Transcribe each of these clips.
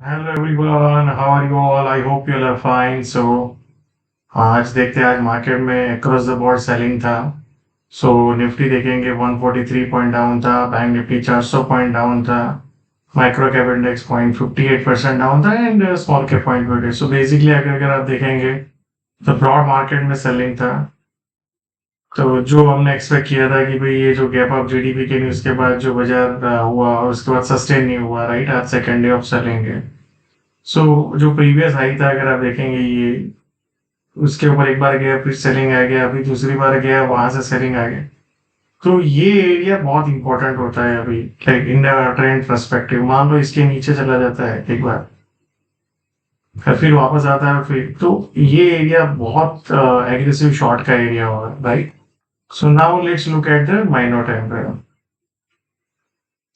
Hello everyone, how are you all? I hope you are fine. आज देखते हैं, आज मार्केट में अक्रॉस द बोर्ड सेलिंग था। निफ्टी देखेंगे 143 पॉइंट डाउन था, बैंक निफ्टी 400 पॉइंट डाउन था, माइक्रो कैप इंडेक्स 0.58% डाउन था and small cap 0.28। So basically अगर आप देखेंगे तो ब्रॉड मार्केट में सेलिंग था। तो जो हमने एक्सपेक्ट किया था कि भाई ये जो गैप अप जीडीपी के न्यूज़ के बाद जो बाजार हुआ और उसके बाद सस्टेन नहीं हुआ, राइट? आज सेकेंड डे ऑफ सेलिंग है। जो प्रीवियस हाई था, अगर आप देखेंगे, ये उसके ऊपर एक बार गया, फिर सेलिंग आ गया, अभी दूसरी बार गया, वहां से सेलिंग आ गया। तो ये एरिया बहुत इंपॉर्टेंट होता है अभी, लाइक इन ट्रेंड पर्सपेक्टिव। मान लो इसके नीचे चला जाता है एक बार, फिर वापस आता है, फिर तो ये एरिया बहुत एग्रेसिव शॉर्ट का एरिया होगा, right? So now let's look at the minor time frame.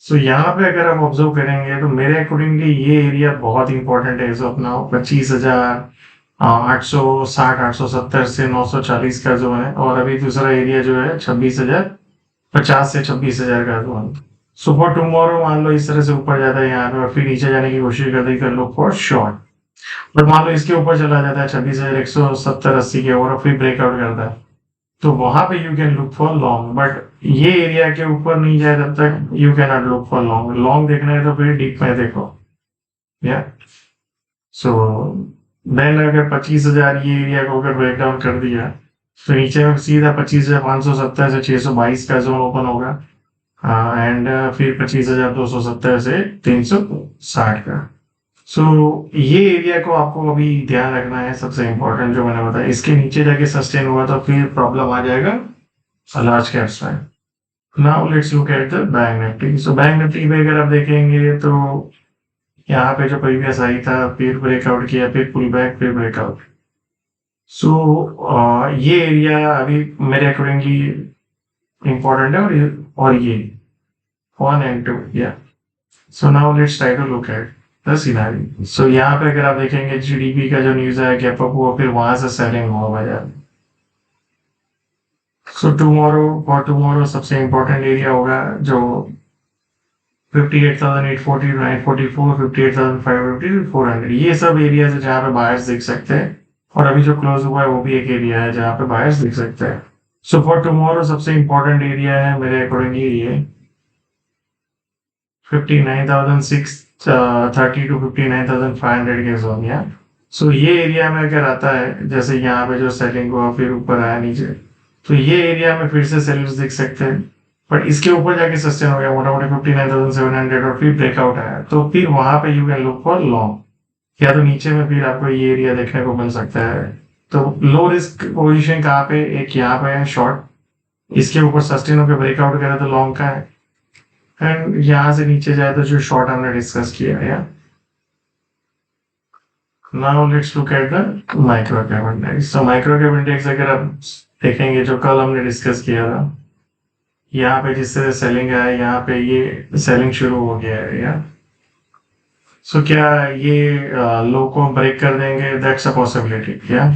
यहाँ पे अगर आप ऑब्जर्व करेंगे तो मेरे अकॉर्डिंगली ये एरिया बहुत इंपॉर्टेंट है। अपना 25,860 870 से 940 का जो है, और अभी दूसरा एरिया जो है 26,050 से 26,000 का जो है। सुपर टुमारो मान लो इस तरह से ऊपर जाता है यहाँ पे और फिर नीचे जाने की कोशिश करते हैं, लुक फॉर शॉर्ट। बट मान लो इसके ऊपर चला जाता है 26,170-80 के, और फिर ब्रेकआउट करता है, तो वहां पे you can look for long. But ये एरिया के ऊपर नहीं जाए तब तक you can not look for long. Long देखना है तो फिर डीप में देखो। या सो देन अगर 25,000 ये एरिया को अगर ब्रेक डाउन कर दिया तो नीचे में सीधा 25,570 से 622 का जोन ओपन होगा, एंड फिर 25,270 से 360 का। ये एरिया को आपको अभी ध्यान रखना है, सबसे इंपॉर्टेंट जो मैंने बताया। इसके नीचे जाके सस्टेन हुआ तो फिर प्रॉब्लम आ जाएगा लार्ज कैप्स में। Now let's look at the bank Nifty. Bank Nifty पे अगर आप देखेंगे तो यहाँ पे जो प्रीवियस आई था, फिर ब्रेकआउट किया, फिर पुल बैक, फिर ब्रेकआउट। ये एरिया अभी मेरे अकॉर्डिंगली इंपॉर्टेंट है, और ये 1 and 2। या now let's try to look at the scenario. यहाँ पे अगर आप देखेंगे जीडीपी का जो न्यूज है, गैप अप हुआ, फिर वहां से सेलिंग हुआ बाजार। टुमारो सबसे इंपॉर्टेंट एरिया होगा जो 58,840, 944, 58,550, 400। ये सब एरिया है जहाँ पे बायर्स दिख सकते हैं, और अभी जो क्लोज हुआ है वो भी एक एरिया है जहाँ पे बायर्स दिख सकते हैं। फॉर टुमारो सबसे इंपॉर्टेंट एरिया है मेरे अकॉर्डिंगली ये 59,630 टू 59,500 के जोन। या ये एरिया में अगर आता है, जैसे यहाँ पे जो सेलिंग हुआ फिर ऊपर आया नीचे, तो ये एरिया में फिर से सेलर्स दिख सकते हैं। बट इसके ऊपर जाके सस्टेन हो गया मोटा मोटी 59,700, और फिर ब्रेकआउट आया, तो फिर वहां पे you can look for long. या तो नीचे में फिर आपको ये एरिया देखने को मिल सकता है। तो लो रिस्क पोजीशन कहाँ पे? एक यहाँ पे है शॉर्ट, इसके ऊपर सस्टेन होकर ब्रेकआउट करे तो लॉन्ग का है, एंड यहाँ से नीचे जाए तो जो शॉर्ट हमने डिस्कस किया है। Now let's look at the micro cap index. Micro cap index अगर आप देखेंगे जो कल हमने डिस्कस किया था, यहाँ पे जिस तरह सेलिंग है, यहाँ पे ये सेलिंग शुरू हो गया है। या क्या ये लो को ब्रेक कर देंगे? That's a possibility. या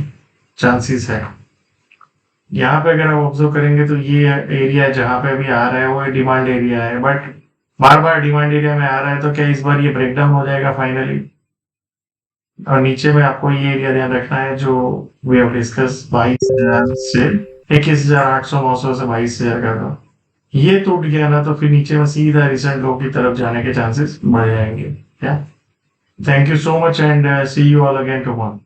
चांसेस है। यहाँ पे अगर आप ऑब्जर्व करेंगे तो ये एरिया जहाँ पे अभी आ रहा है वो डिमांड एरिया है, but bar bar demand area में आ रहा है, तो क्या इस बार ये ब्रेक डाउन हो जाएगा फाइनली? और नीचे में आपको ये एरिया ध्यान रखना है जो वी हैव डिस्कस, 22,000 से 21,800, 900 से 22,000 का था। ये टूट गया ना तो फिर नीचे में सीधा रिसेंट लो की तरफ जाने के चांसेस बढ़ जाएंगे। क्या? Thank you so much and see you all again tomorrow.